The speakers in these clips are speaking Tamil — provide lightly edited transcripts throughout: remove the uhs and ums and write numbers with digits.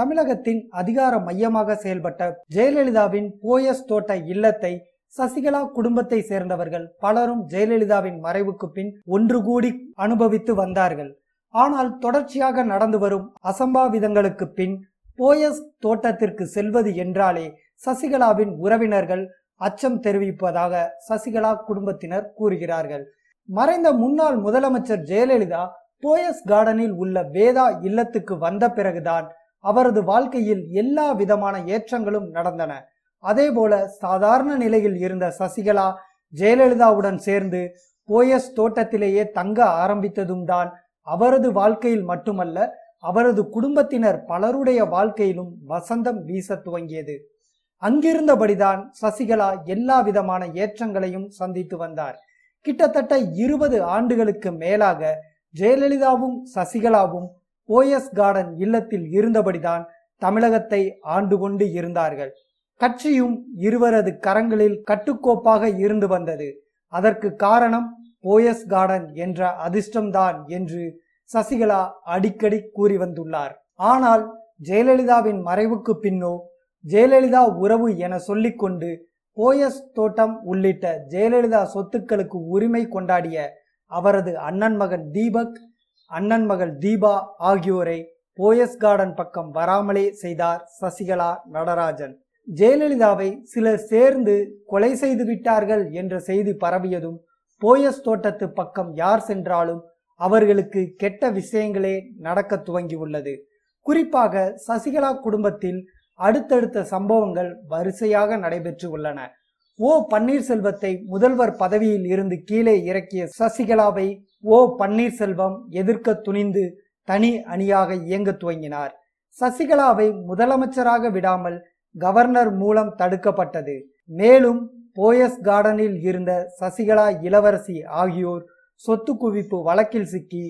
தமிழகத்தின் அதிகார மையமாக செயல்பட்ட ஜெயலலிதாவின் போயஸ் தோட்ட இல்லத்தை சசிகலா குடும்பத்தை சேர்ந்தவர்கள் பலரும் ஜெயலலிதாவின் மறைவுக்கு பின் ஒன்று கூடி அனுபவித்து வந்தார்கள். ஆனால் தொடர்ச்சியாக நடந்து வரும் அசம்பாவிதங்களுக்கு பின் போயஸ் தோட்டத்திற்கு செல்வது என்றாலே சசிகலாவின் உறவினர்கள் அச்சம் தெரிவிப்பதாக சசிகலா குடும்பத்தினர் கூறுகிறார்கள். மறைந்த முன்னாள் முதலமைச்சர் ஜெயலலிதா போயஸ் கார்டனில் உள்ள வேதா இல்லத்துக்கு வந்த பிறகுதான் அவரது வாழ்க்கையில் எல்லா விதமான ஏற்றங்களும் நடந்தன. அதேபோல சாதாரண நிலையில் இருந்த சசிகலா ஜெயலலிதாவுடன் சேர்ந்து போயஸ் தோட்டத்திலேயே தங்க ஆரம்பித்ததும் தான் அவரது வாழ்க்கையில் மட்டுமல்ல, அவரது குடும்பத்தினர் பலருடைய வாழ்க்கையிலும் வசந்தம் வீச துவங்கியது. அங்கிருந்தபடிதான் சசிகலா எல்லா விதமான ஏற்றங்களையும் சந்தித்து வந்தார். கிட்டத்தட்ட 20 ஆண்டுகளுக்கு மேலாக ஜெயலலிதாவும் சசிகலாவும் போயஸ் கார்டன் இல்லத்தில் இருந்தபடிதான் தமிழகத்தை ஆண்டு கொண்டு இருந்தார்கள். கட்சியும் இருவரது கரங்களில் கட்டுக்கோப்பாக இருந்து வந்தது. அதற்கு காரணம் போயஸ் கார்டன் என்ற அதிர்ஷ்டம்தான் என்று சசிகலா அடிக்கடி கூறி வந்துள்ளார். ஆனால் ஜெயலலிதாவின் மறைவுக்கு பின்னோ ஜெயலலிதா உறவு என சொல்லிக்கொண்டு போயஸ் தோட்டம் உள்ளிட்ட ஜெயலலிதா சொத்துக்களுக்கு உரிமை கொண்டாடிய அவரது அண்ணன் மகன் தீபக், அண்ணன் மகள் தீபா ஆகியோரை போயஸ் கார்டன் பக்கம் வராமலே செய்தார் சசிகலா நடராஜன். ஜெயலலிதாவை சிலர் சேர்ந்து கொலை செய்து விட்டார்கள் என்ற செய்தி பரவியதும் போயஸ் தோட்டத்து பக்கம் யார் சென்றாலும் அவர்களுக்கு கெட்ட விஷயங்களே நடக்க துவங்கியுள்ளது. குறிப்பாக சசிகலா குடும்பத்தில் அடுத்தடுத்த சம்பவங்கள் வரிசையாக நடைபெற்று உள்ளன. ஓ பன்னீர்செல்வத்தை முதல்வர் பதவியில் இருந்து கீழே இறக்கிய சசிகலாவை ஓ பன்னீர்செல்வம் எதிர்க்க துணிந்து தனி அணியாக இயங்க துவங்கினார். சசிகலாவை முதலமைச்சராக விடாமல் கவர்னர் மூலம் தடுக்கப்பட்டது. மேலும் போயஸ் கார்டனில் இருந்த சசிகலா, இளவரசி ஆகியோர் சொத்து குவிப்பு வழக்கில் சிக்கி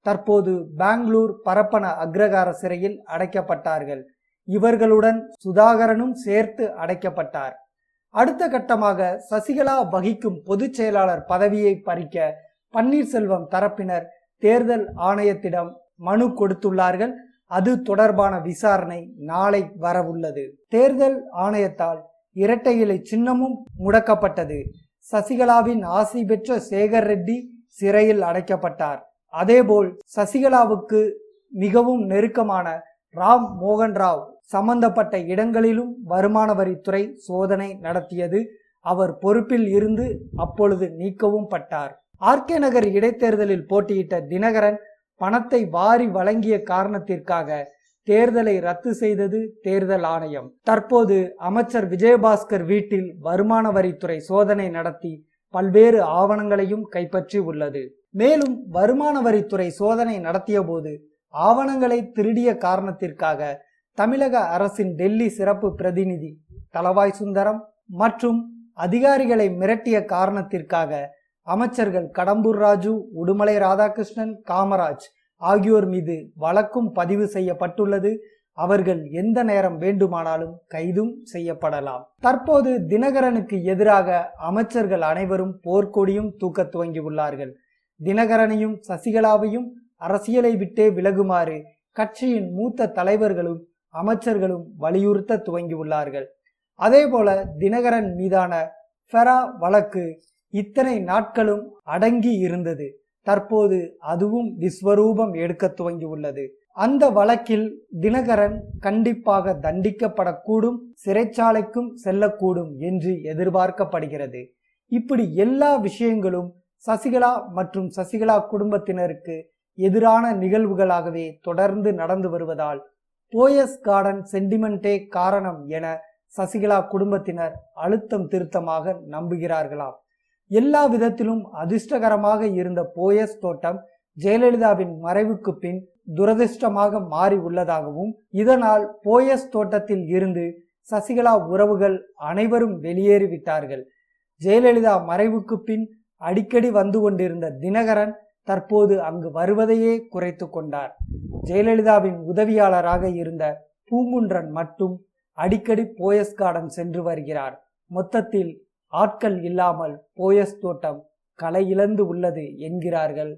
தற்போது பெங்களூர் பரப்பன அக்ரகார சிறையில் அடைக்கப்பட்டார்கள். இவர்களுடன் சுதாகரனும் சேர்த்து அடைக்கப்பட்டார். அடுத்த கட்டமாக சசிகலா வகிக்கும் பொதுச் செயலாளர் பதவியை பறிக்க பன்னீர்செல்வம் தரப்பினர் தேர்தல் ஆணையத்திடம் மனு கொடுத்துள்ளார்கள். அது தொடர்பான விசாரணை நாளை வரவுள்ளது. தேர்தல் ஆணையத்தால் இரட்டை இலை சின்னமும் முடக்கப்பட்டது. சசிகலாவின் ஆசி பெற்ற சேகர் ரெட்டி சிறையில் அடைக்கப்பட்டார். அதேபோல் சசிகலாவுக்கு மிகவும் நெருக்கமான ராம் மோகன் ராவ் சம்பந்தப்பட்ட இடங்களிலும் வருமான வரித்துறை சோதனை நடத்தியது. அவர் பொறுப்பில் இருந்து அப்பொழுது நீக்கவும் பட்டார். ஆர்கே நகர் இடைத்தேர்தலில் போட்டியிட்ட தினகரன் பணத்தை வாரி வழங்கிய காரணத்திற்காக தேர்தலை ரத்து செய்தது தேர்தல் ஆணையம். தற்போது அமைச்சர் விஜயபாஸ்கர் வீட்டில் வருமான வரித்துறை சோதனை நடத்தி பல்வேறு ஆவணங்களையும் கைப்பற்றி உள்ளது. மேலும் வருமான வரித்துறை சோதனை நடத்திய போது ஆவணங்களை திருடிய காரணத்திற்காக தமிழக அரசின் டெல்லி சிறப்பு பிரதிநிதி தளவாய் சுந்தரம் மற்றும் அதிகாரிகளை மிரட்டிய காரணத்திற்காக அமைச்சர்கள் கடம்பூர் ராஜு, உடுமலை ராதாகிருஷ்ணன், காமராஜ் ஆகியோர் மீது வழக்கும் பதிவு செய்யப்பட்டுள்ளது. அவர்கள் எந்த நேரம் வேண்டுமானாலும் கைதும் செய்யப்படலாம். தற்போது தினகரனுக்கு எதிராக அமைச்சர்கள் அனைவரும் போர்க்கொடியும் தூக்க துவங்கியுள்ளார்கள். தினகரனையும் சசிகலாவையும் அரசியலை விட்டே விலகுமாறு கட்சியின் மூத்த தலைவர்களும் அமைச்சர்களும் வலியுறுத்த துவங்கியுள்ளார்கள். அதேபோல தினகரன் மீதான ஃபெரா வழக்கு இத்தனை நாட்களும் அடங்கி இருந்தது. தற்போது அதுவும் விஸ்வரூபம் எடுக்க துவங்கியுள்ளது. அந்த வழக்கில் தினகரன் கண்டிப்பாக தண்டிக்கப்படக்கூடும், சிறைச்சாலைக்கும் செல்லக்கூடும் என்று எதிர்பார்க்கப்படுகிறது. இப்படி எல்லா விஷயங்களும் சசிகலா மற்றும் சசிகலா குடும்பத்தினருக்கு எதிரான நிகழ்வுகளாகவே தொடர்ந்து நடந்து வருவதால் போயஸ் கார்டன் சென்டிமெண்டே காரணம் என சசிகலா குடும்பத்தினர் அழுத்தம் திருத்தமாக நம்புகிறார்களாம். எல்லா விதத்திலும் அதிர்ஷ்டகரமாக இருந்த போயஸ் தோட்டம் ஜெயலலிதாவின் மறைவுக்கு பின் துரதிர்ஷ்டமாக மாறி உள்ளதாகவும், இதனால் போயஸ் தோட்டத்தில் இருந்து சசிகலா உறவுகள் அனைவரும் வெளியேறிவிட்டார்கள். ஜெயலலிதா மறைவுக்கு பின் அடிக்கடி வந்து கொண்டிருந்த தினகரன் தற்போது அங்கு வருவதையே குறைத்து கொண்டார். ஜெயலலிதாவின் உதவியாளராக இருந்த பூங்குன்றன் மட்டும் அடிக்கடி போயஸ் கார்டன் சென்று வருகிறார். மொத்தத்தில் ஆட்கள் இல்லாமல் போயஸ் தோட்டம் களை இழந்து உள்ளது என்கிறார்கள்.